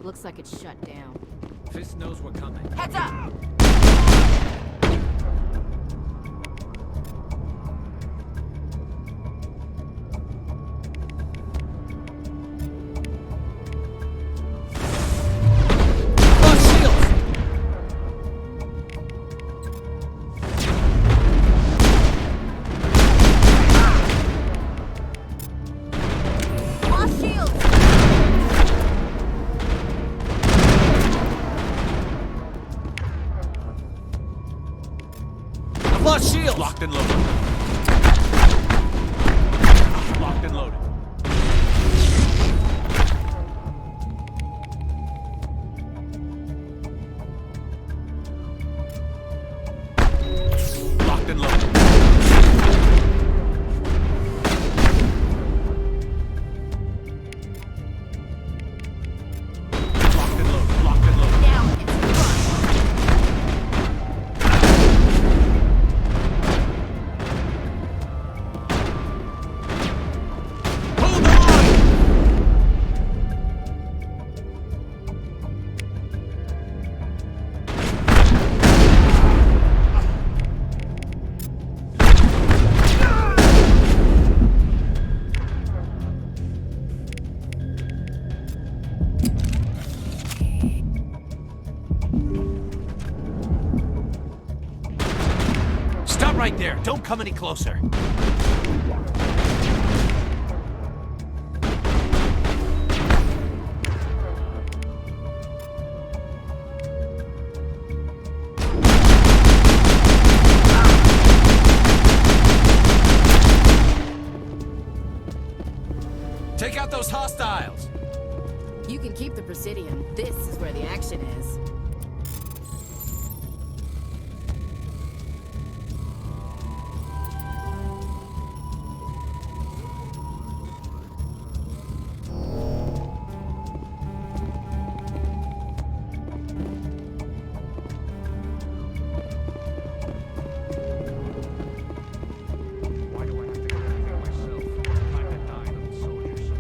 Looks like it's shut down. Fist knows we're coming. Heads up! Lost shields! Locked and loaded. Locked and loaded. Locked and loaded. Locked and loaded. Locked and loaded. Now it's run. Stop right there. Don't come any closer. Take out those hostiles. You can keep the Presidium. This is where the action is. Why do I have to go everything myself? Time to die on the soldiers.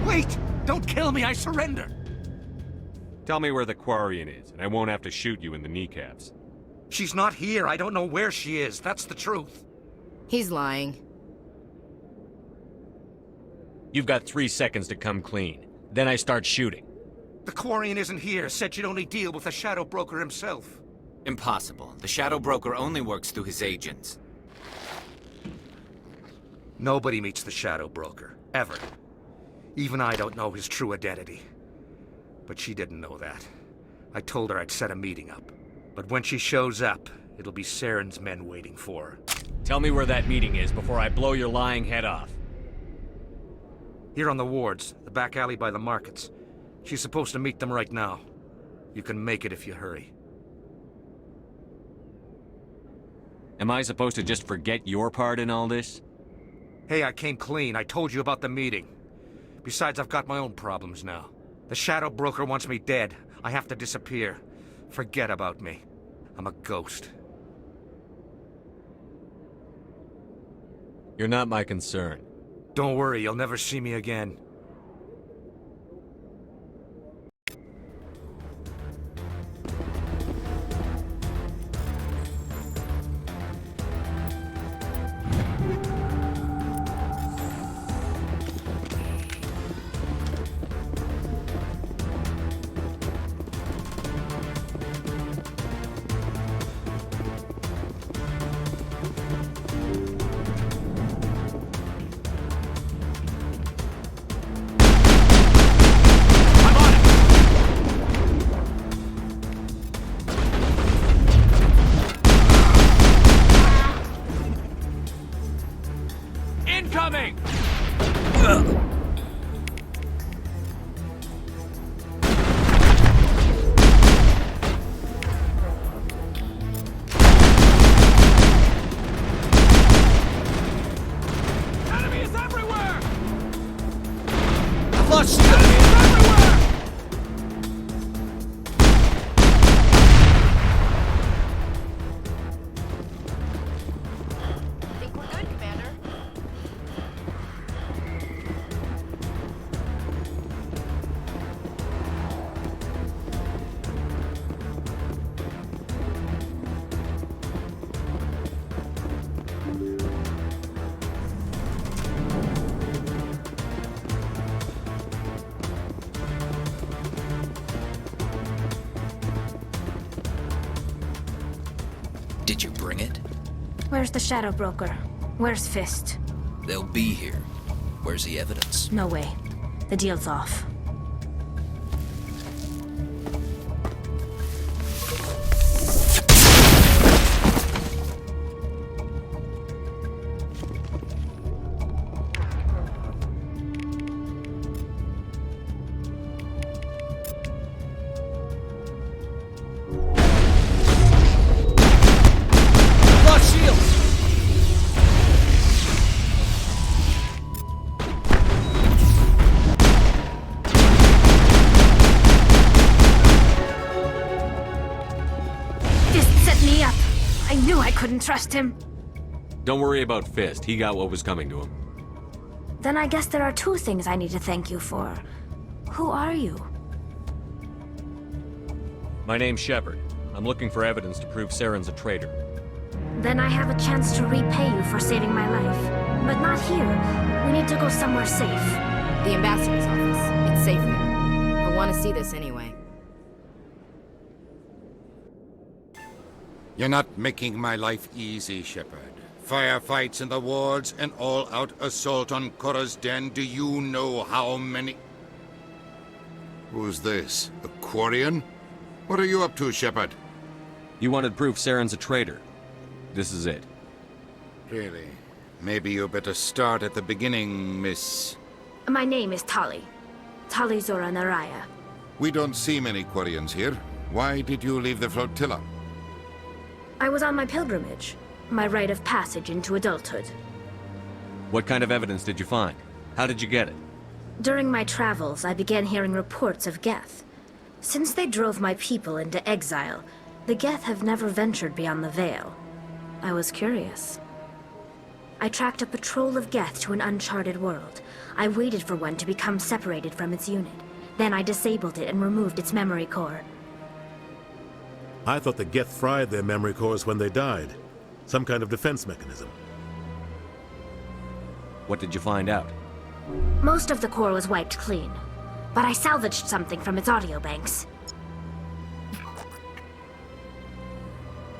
Wait! Don't kill me, I surrender! Tell me where the Quarian is, and I won't have to shoot you in the kneecaps. She's not here, I don't know where she is, that's the truth. He's lying. You've got 3 seconds to come clean. Then I start shooting. The Quarian isn't here, said she'd only deal with the Shadow Broker himself. Impossible. The Shadow Broker only works through his agents. Nobody meets the Shadow Broker, ever. Even I don't know his true identity. But she didn't know that. I told her I'd set a meeting up. But when she shows up, it'll be Saren's men waiting for her. Tell me where that meeting is before I blow your lying head off. Here on the wards, the back alley by the markets. She's supposed to meet them right now. You can make it if you hurry. Am I supposed to just forget your part in all this? Hey, I came clean. I told you about the meeting. Besides, I've got my own problems now. The Shadow Broker wants me dead. I have to disappear. Forget about me. I'm a ghost. You're not my concern. Don't worry, you'll never see me again. Incoming! Where's the Shadow Broker? Where's Fist? They'll be here. Where's the evidence? No way. The deal's off. Couldn't trust him. Don't worry about Fist. He got what was coming to him. Then I guess there are two things I need to thank you for. Who are you? My name's Shepard. I'm looking for evidence to prove Saren's a traitor. Then I have a chance to repay you for saving my life. But not here. We need to go somewhere safe. The ambassador's office. It's safe there. He'll want to see this anyway. You're not making my life easy, Shepard. Firefights in the wards, an all-out assault on Korra's den. Do you know how many... Who's this? A Quarian? What are you up to, Shepard? You wanted proof Saren's a traitor. This is it. Really? Maybe you better start at the beginning, Miss... My name is Tali. Tali Zora Naraya. We don't see many Quarians here. Why did you leave the flotilla? I was on my pilgrimage. My rite of passage into adulthood. What kind of evidence did you find? How did you get it? During my travels, I began hearing reports of Geth. Since they drove my people into exile, the Geth have never ventured beyond the Veil. I was curious. I tracked a patrol of Geth to an uncharted world. I waited for one to become separated from its unit. Then I disabled it and removed its memory core. I thought the Geth fried their memory cores when they died. Some kind of defense mechanism. What did you find out? Most of the core was wiped clean, but I salvaged something from its audio banks.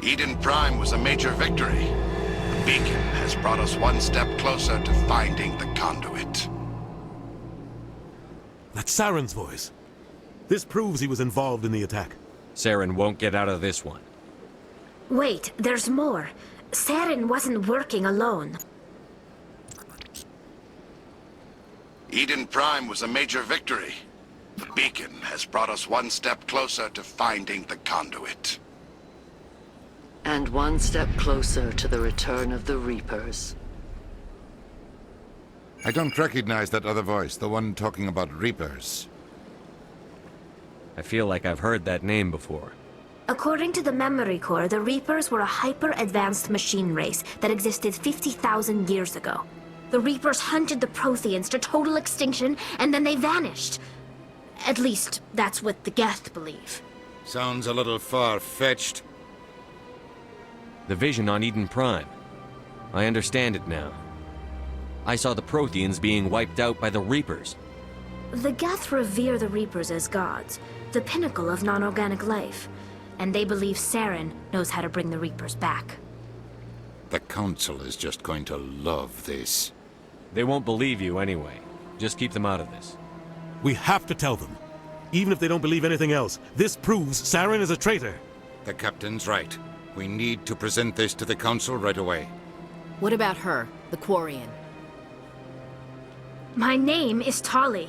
Eden Prime was a major victory. The beacon has brought us one step closer to finding the conduit. That's Saren's voice. This proves he was involved in the attack. Saren won't get out of this one. Wait, there's more. Saren wasn't working alone. Eden Prime was a major victory. The beacon has brought us one step closer to finding the conduit. And one step closer to the return of the Reapers. I don't recognize that other voice, the one talking about Reapers. I feel like I've heard that name before. According to the memory core, the Reapers were a hyper-advanced machine race that existed 50,000 years ago. The Reapers hunted the Protheans to total extinction, and then they vanished. At least, that's what the Geth believe. Sounds a little far-fetched. The vision on Eden Prime. I understand it now. I saw the Protheans being wiped out by the Reapers. The Geth revere the Reapers as gods, the pinnacle of non-organic life. And they believe Saren knows how to bring the Reapers back. The Council is just going to love this. They won't believe you anyway. Just keep them out of this. We have to tell them. Even if they don't believe anything else, this proves Saren is a traitor. The Captain's right. We need to present this to the Council right away. What about her, the Quarian? My name is Tali.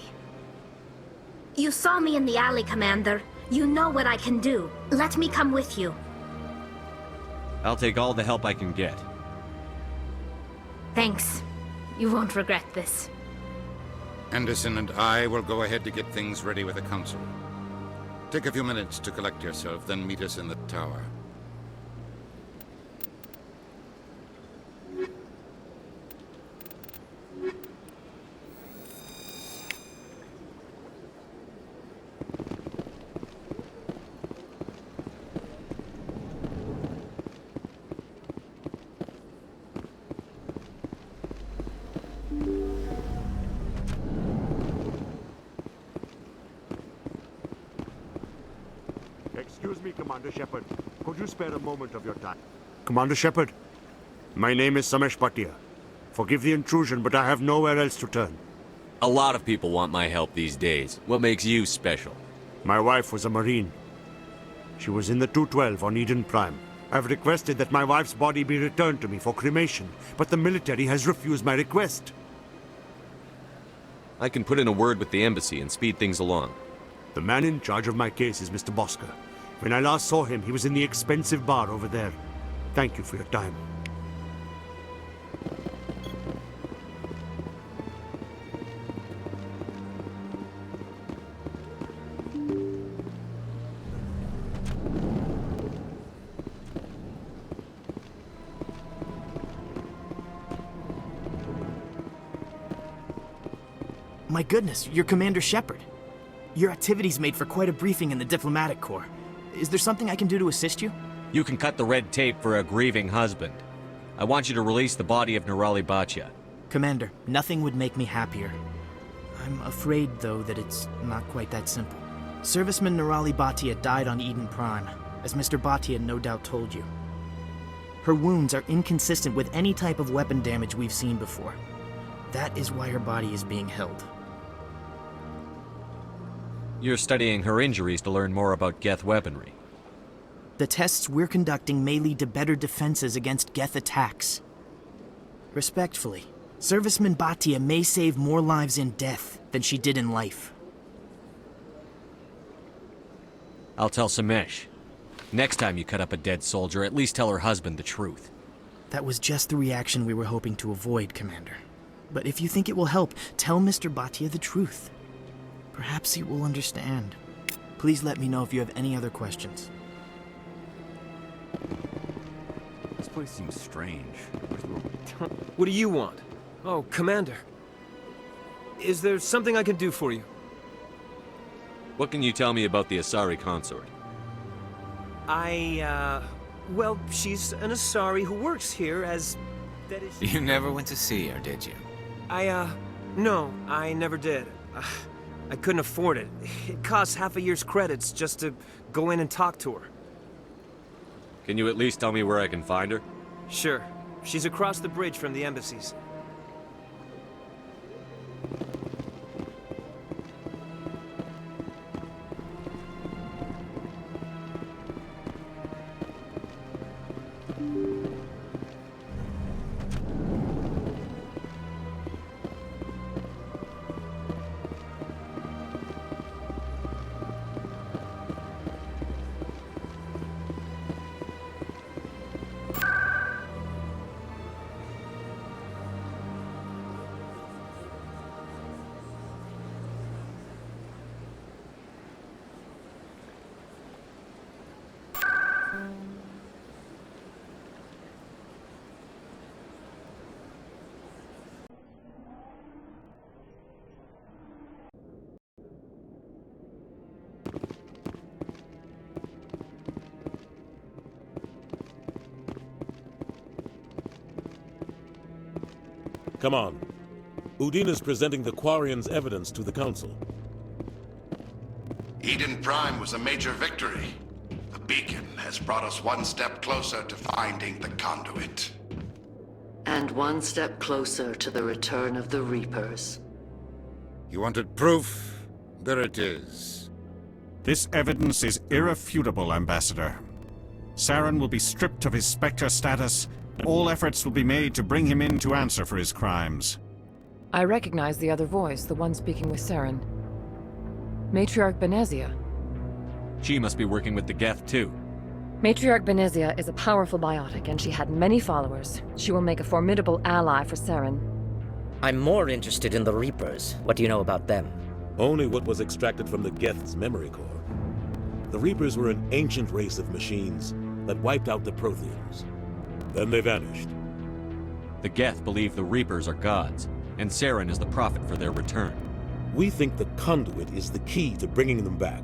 You saw me in the alley, Commander. You know what I can do. Let me come with you. I'll take all the help I can get. Thanks. You won't regret this. Anderson and I will go ahead to get things ready with the Council. Take a few minutes to collect yourself, then meet us in the tower. Excuse me, Commander Shepard. Could you spare a moment of your time? Commander Shepard? My name is Samesh Bhatia. Forgive the intrusion, but I have nowhere else to turn. A lot of people want my help these days. What makes you special? My wife was a Marine. She was in the 212 on Eden Prime. I've requested that my wife's body be returned to me for cremation, but the military has refused my request. I can put in a word with the embassy and speed things along. The man in charge of my case is Mr. Bosker. When I last saw him, he was in the expensive bar over there. Thank you for your time. My goodness, you're Commander Shepard. Your activities made for quite a briefing in the diplomatic corps. Is there something I can do to assist you? You can cut the red tape for a grieving husband. I want you to release the body of Nirali Bhatia. Commander, nothing would make me happier. I'm afraid, though, that it's not quite that simple. Serviceman Nirali Bhatia died on Eden Prime, as Mr. Bhatia no doubt told you. Her wounds are inconsistent with any type of weapon damage we've seen before. That is why her body is being held. You're studying her injuries to learn more about Geth weaponry. The tests we're conducting may lead to better defenses against Geth attacks. Respectfully, Serviceman Bhatia may save more lives in death than she did in life. I'll tell Samesh. Next time you cut up a dead soldier, at least tell her husband the truth. That was just the reaction we were hoping to avoid, Commander. But if you think it will help, tell Mr. Bhatia the truth. Perhaps he will understand. Please let me know if you have any other questions. This place seems strange. What do you want? Oh, Commander. Is there something I can do for you? What can you tell me about the Asari consort? Well, she's an Asari who works here as... That is... You never went to see her, did you? No, I never did. I couldn't afford it. It costs half a year's credits just to go in and talk to her. Can you at least tell me where I can find her? Sure. She's across the bridge from the embassies. Come on. Udine is presenting the Quarian's evidence to the Council. Eden Prime was a major victory. The beacon has brought us one step closer to finding the conduit. And one step closer to the return of the Reapers. You wanted proof? There it is. This evidence is irrefutable, Ambassador. Saren will be stripped of his Spectre status. All efforts will be made to bring him in to answer for his crimes. I recognize the other voice, the one speaking with Saren. Matriarch Benezia. She must be working with the Geth, too. Matriarch Benezia is a powerful biotic, and she had many followers. She will make a formidable ally for Saren. I'm more interested in the Reapers. What do you know about them? Only what was extracted from the Geth's memory core. The Reapers were an ancient race of machines that wiped out the Protheans. Then they vanished. The Geth believe the Reapers are gods, and Saren is the prophet for their return. We think the conduit is the key to bringing them back.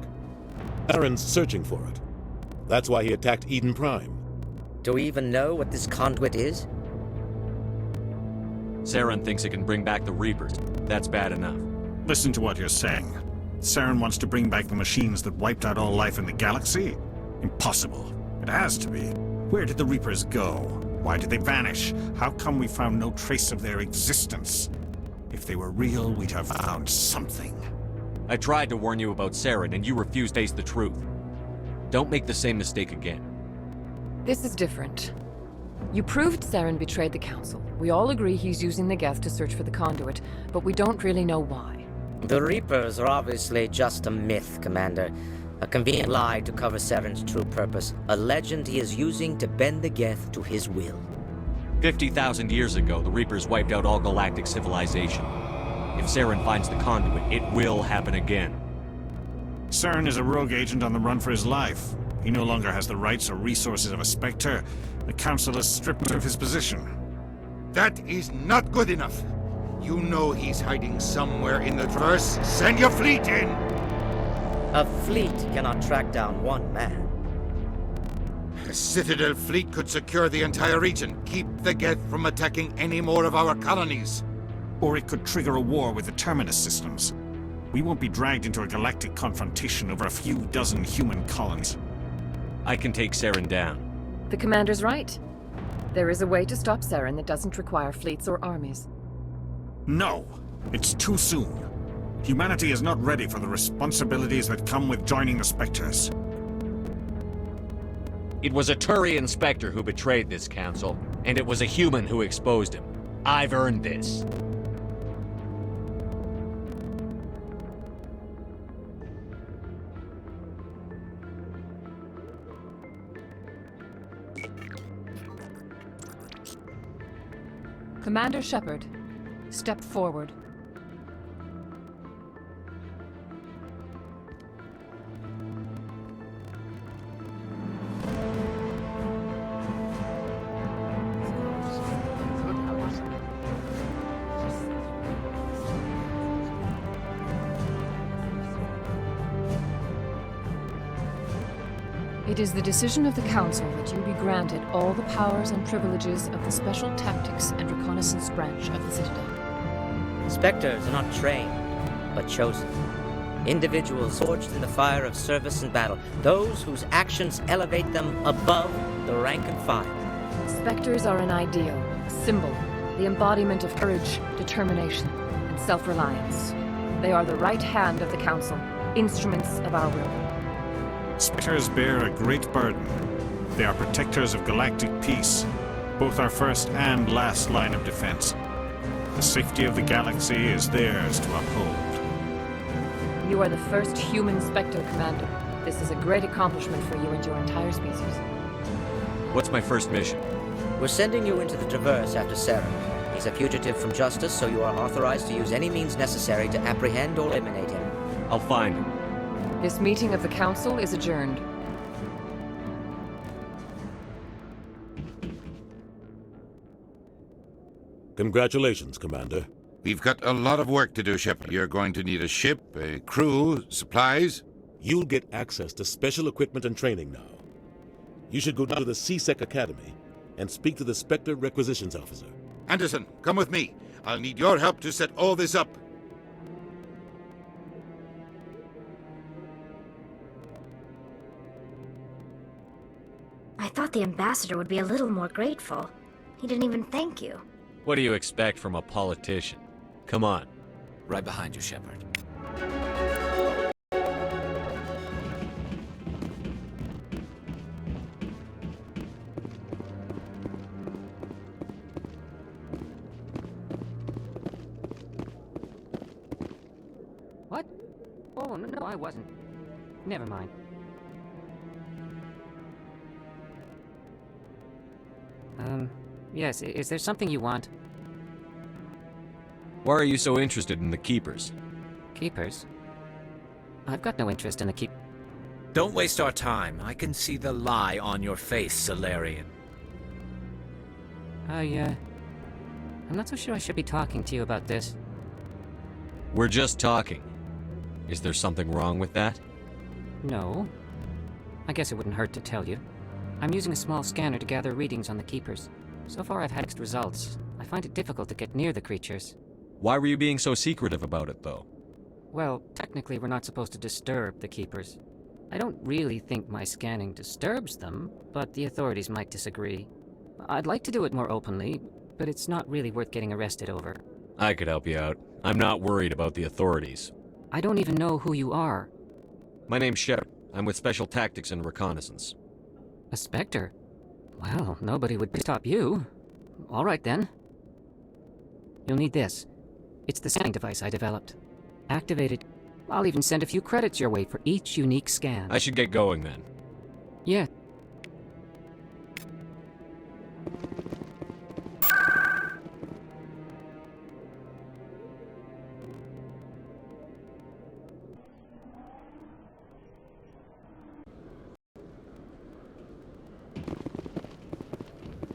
Saren's searching for it. That's why he attacked Eden Prime. Do we even know what this conduit is? Saren thinks it can bring back the Reapers. That's bad enough. Listen to what you're saying. Saren wants to bring back the machines that wiped out all life in the galaxy? Impossible. It has to be. Where did the Reapers go? Why did they vanish? How come we found no trace of their existence? If they were real, we'd have found something. I tried to warn you about Saren, and you refused to face the truth. Don't make the same mistake again. This is different. You proved Saren betrayed the Council. We all agree he's using the Geth to search for the conduit, but we don't really know why. The Reapers are obviously just a myth, Commander. A convenient lie to cover Saren's true purpose. A legend he is using to bend the Geth to his will. 50,000 years ago, the Reapers wiped out all galactic civilization. If Saren finds the conduit, it will happen again. Saren is a rogue agent on the run for his life. He no longer has the rights or resources of a Spectre. The Council has stripped him of his position. That is not good enough. You know he's hiding somewhere in the Traverse. Send your fleet in! A fleet cannot track down one man. A Citadel fleet could secure the entire region, keep the Geth from attacking any more of our colonies. Or it could trigger a war with the Terminus systems. We won't be dragged into a galactic confrontation over a few dozen human colonies. I can take Saren down. The Commander's right. There is a way to stop Saren that doesn't require fleets or armies. No! It's too soon. Humanity is not ready for the responsibilities that come with joining the Spectres. It was a Turian Spectre who betrayed this council, and it was a human who exposed him. I've earned this. Commander Shepard, step forward. It is the decision of the Council that you be granted all the powers and privileges of the Special Tactics and Reconnaissance branch of the Citadel. Spectres are not trained, but chosen. Individuals forged in the fire of service and battle. Those whose actions elevate them above the rank and file. Spectres are an ideal, a symbol, the embodiment of courage, determination, and self-reliance. They are the right hand of the Council, instruments of our will. Spectres bear a great burden. They are protectors of galactic peace, both our first and last line of defense. The safety of the galaxy is theirs to uphold. You are the first human Spectre, Commander. This is a great accomplishment for you and your entire species. What's my first mission? We're sending you into the Traverse after Saren. He's a fugitive from justice, so you are authorized to use any means necessary to apprehend or eliminate him. I'll find him. This meeting of the Council is adjourned. Congratulations, Commander. We've got a lot of work to do, Shepard. You're going to need a ship, a crew, supplies. You'll get access to special equipment and training now. You should go down to the CSEC Academy and speak to the Spectre Requisitions Officer. Anderson, come with me. I'll need your help to set all this up. I thought the ambassador would be a little more grateful. He didn't even thank you. What do you expect from a politician? Come on. Right behind you, Shepard. What? Oh, no, I wasn't. Never mind. Yes, is there something you want? Why are you so interested in the Keepers? Keepers? I've got no interest in the Keep... Don't waste our time. I can see the lie on your face, Solarian. I'm not so sure I should be talking to you about this. We're just talking. Is there something wrong with that? No. I guess it wouldn't hurt to tell you. I'm using a small scanner to gather readings on the Keepers. So far I've had mixed results. I find it difficult to get near the creatures. Why were you being so secretive about it, though? Well, technically we're not supposed to disturb the Keepers. I don't really think my scanning disturbs them, but the authorities might disagree. I'd like to do it more openly, but it's not really worth getting arrested over. I could help you out. I'm not worried about the authorities. I don't even know who you are. My name's Shepard. I'm with Special Tactics and Reconnaissance. A Spectre? Well, nobody would stop you. All right, then. You'll need this. It's the scanning device I developed. Activate it. I'll even send a few credits your way for each unique scan. I should get going, then. Yeah.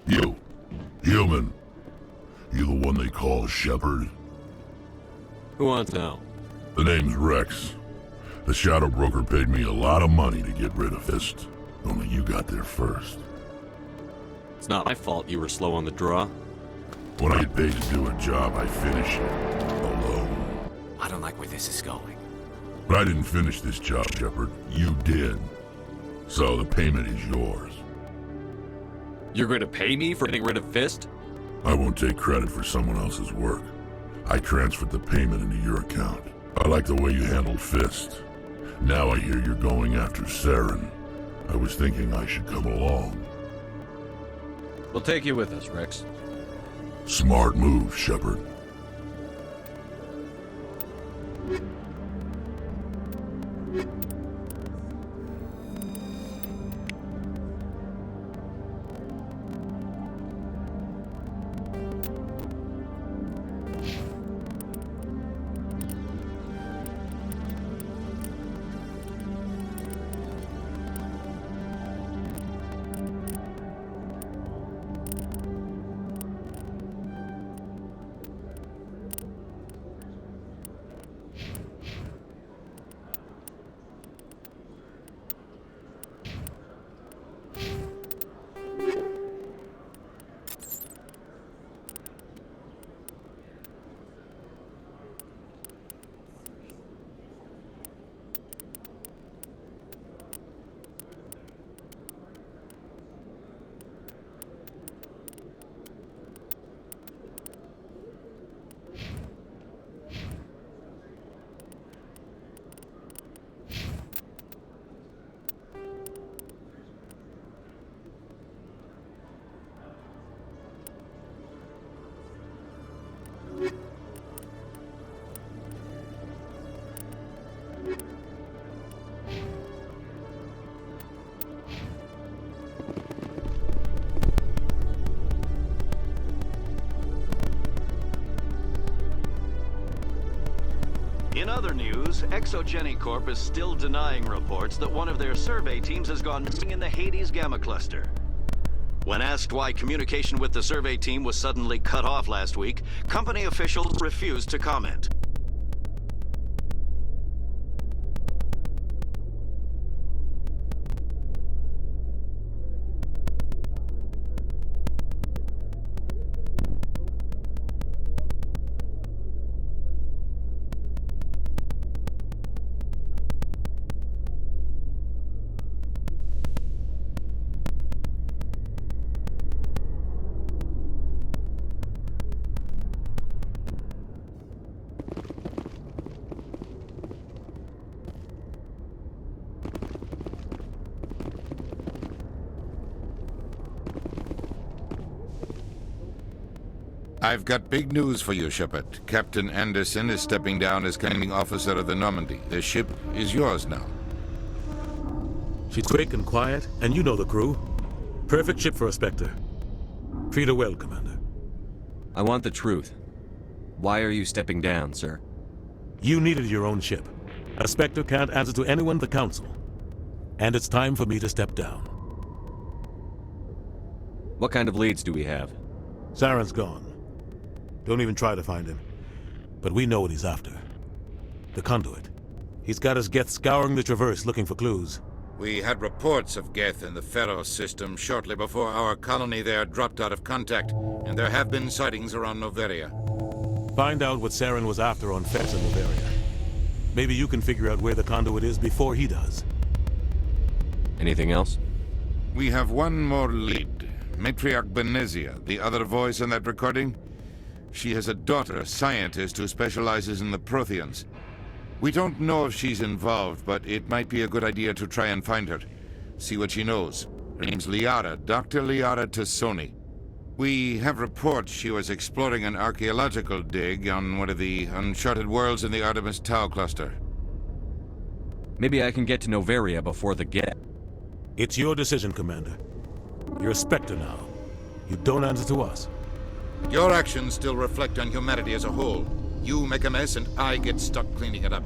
You. Human. You the one they call Shepard? Who wants to know? The name's Rex. The Shadow Broker paid me a lot of money to get rid of Fist. Only you got there first. It's not my fault you were slow on the draw. When I get paid to do a job, I finish it. Alone. I don't like where this is going. But I didn't finish this job, Shepard. You did. So the payment is yours. You're going to pay me for getting rid of Fist? I won't take credit for someone else's work. I transferred the payment into your account. I like the way you handled Fist. Now I hear you're going after Saren. I was thinking I should come along. We'll take you with us, Rex. Smart move, Shepard. In other news, Exogeny Corp is still denying reports that one of their survey teams has gone missing in the Hades Gamma Cluster. When asked why communication with the survey team was suddenly cut off last week, company officials refused to comment. I've got big news for you, Shepard. Captain Anderson is stepping down as commanding officer of the Normandy. The ship is yours now. She's quick and quiet, and you know the crew. Perfect ship for a Spectre. Treat her well, Commander. I want the truth. Why are you stepping down, sir? You needed your own ship. A Spectre can't answer to anyone but the Council. And it's time for me to step down. What kind of leads do we have? Saren's gone. Don't even try to find him. But we know what he's after. The Conduit. He's got his Geth scouring the Traverse looking for clues. We had reports of Geth in the Pharos system shortly before our colony there dropped out of contact, and there have been sightings around Noveria. Find out what Saren was after on Fez and Noveria. Maybe you can figure out where the Conduit is before he does. Anything else? We have one more lead. Matriarch Benezia, the other voice in that recording? She has a daughter, a scientist, who specializes in the Protheans. We don't know if she's involved, but it might be a good idea to try and find her. See what she knows. Her name's Liara, Dr. Liara Tassoni. We have reports she was exploring an archaeological dig on one of the uncharted worlds in the Artemis Tau cluster. Maybe I can get to Novaria before the Geth. It's your decision, Commander. You're a Spectre now. You don't answer to us. Your actions still reflect on humanity as a whole. You make a mess and I get stuck cleaning it up.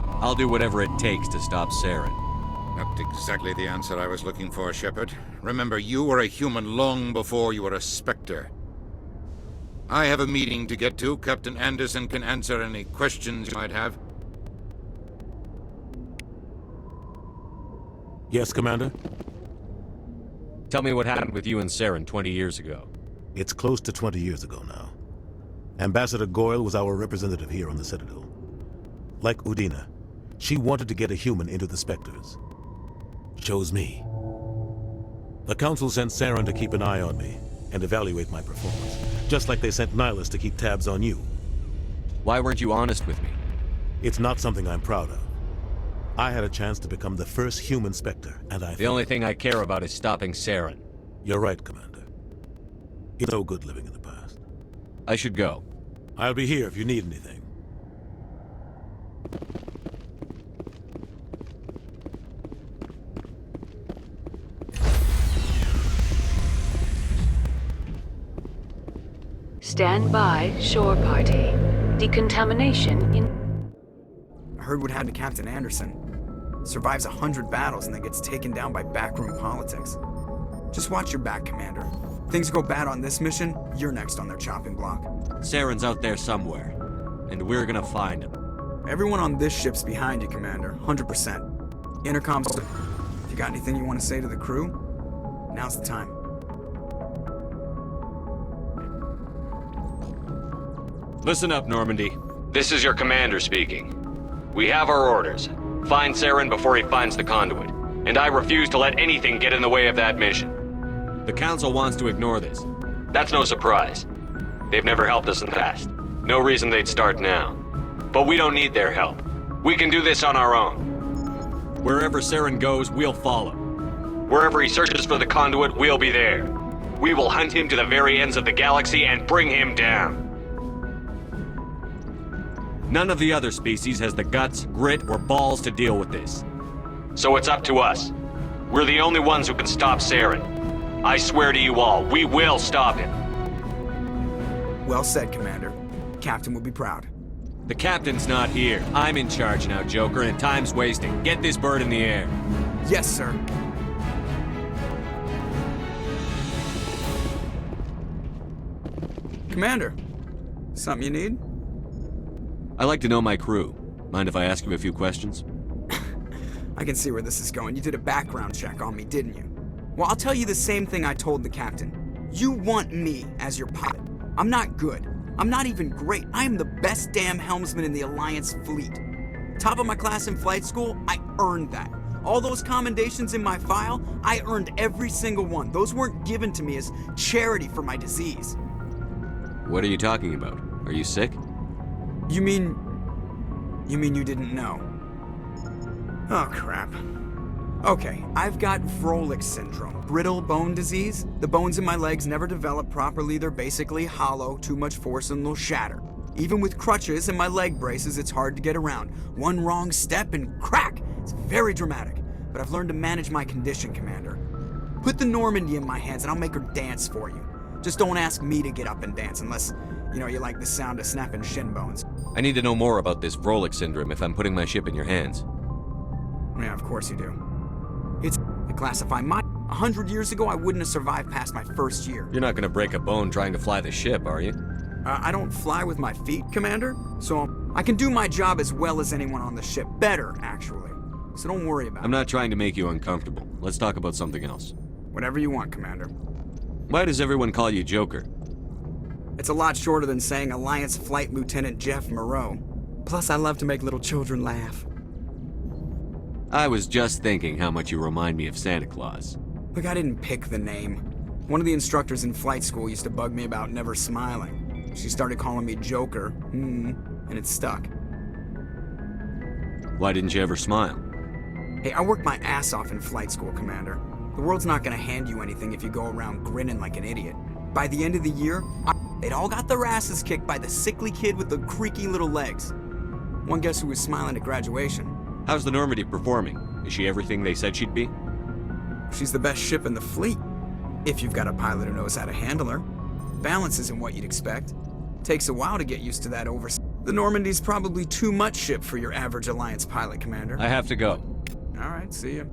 I'll do whatever it takes to stop Saren. Not exactly the answer I was looking for, Shepard. Remember, you were a human long before you were a Spectre. I have a meeting to get to. Captain Anderson can answer any questions you might have. Yes, Commander? Tell me what happened with you and Saren 20 years ago. It's close to 20 years ago now. Ambassador Goyle was our representative here on the Citadel. Like Udina, she wanted to get a human into the Spectres. Chose me. The Council sent Saren to keep an eye on me and evaluate my performance, just like they sent Nihilus to keep tabs on you. Why weren't you honest with me? It's not something I'm proud of. I had a chance to become the first human Spectre, and The only thing I care about is stopping Saren. You're right, Commander. It's no good living in the past. I should go. I'll be here if you need anything. Stand by, shore party. Decontamination in... I heard what happened to Captain Anderson. Survives 100 battles and then gets taken down by backroom politics. Just watch your back, Commander. Things go bad on this mission, you're next on their chopping block. Saren's out there somewhere, and we're gonna find him. Everyone on this ship's behind you, Commander. 100%. Intercom's... If you got anything you want to say to the crew, now's the time. Listen up, Normandy. This is your commander speaking. We have our orders. Find Saren before he finds the conduit. And I refuse to let anything get in the way of that mission. The Council wants to ignore this. That's no surprise. They've never helped us in the past. No reason they'd start now. But we don't need their help. We can do this on our own. Wherever Saren goes, we'll follow. Wherever he searches for the conduit, we'll be there. We will hunt him to the very ends of the galaxy and bring him down. None of the other species has the guts, grit, or balls to deal with this. So it's up to us. We're the only ones who can stop Saren. I swear to you all, we will stop him. Well said, Commander. Captain will be proud. The captain's not here. I'm in charge now, Joker, and time's wasting. Get this bird in the air. Yes, sir. Commander, something you need? I like to know my crew. Mind if I ask you a few questions? I can see where this is going. You did a background check on me, didn't you? Well, I'll tell you the same thing I told the captain. You want me as your pilot. I'm not good. I'm not even great. I am the best damn helmsman in the Alliance fleet. Top of my class in flight school, I earned that. All those commendations in my file, I earned every single one. Those weren't given to me as charity for my disease. What are you talking about? Are you sick? You mean you didn't know? Oh, crap. Okay, I've got Froelich syndrome, brittle bone disease. The bones in my legs never develop properly. They're basically hollow, too much force and they'll shatter. Even with crutches and my leg braces, it's hard to get around. One wrong step and crack! It's very dramatic. But I've learned to manage my condition, Commander. Put the Normandy in my hands and I'll make her dance for you. Just don't ask me to get up and dance unless, you like the sound of snapping shin bones. I need to know more about this Froelich syndrome if I'm putting my ship in your hands. Yeah, of course you do. It's to classify my... 100 years ago, I wouldn't have survived past my first year. You're not gonna break a bone trying to fly the ship, are you? I don't fly with my feet, Commander, so I can do my job as well as anyone on the ship. Better, actually. So don't worry about it. I'm not trying to make you uncomfortable. Let's talk about something else. Whatever you want, Commander. Why does everyone call you Joker? It's a lot shorter than saying Alliance Flight Lieutenant Jeff Moreau. Plus, I love to make little children laugh. I was just thinking how much you remind me of Santa Claus. Look, I didn't pick the name. One of the instructors in flight school used to bug me about never smiling. She started calling me Joker, and it stuck. Why didn't you ever smile? Hey, I worked my ass off in flight school, Commander. The world's not gonna hand you anything if you go around grinning like an idiot. By the end of the year, they'd all got their asses kicked by the sickly kid with the creaky little legs. One guess who was smiling at graduation? How's the Normandy performing? Is she everything they said she'd be? She's the best ship in the fleet, if you've got a pilot who knows how to handle her. Balance isn't what you'd expect. Takes a while to get used to that The Normandy's probably too much ship for your average Alliance pilot, Commander. I have to go. All right, see you.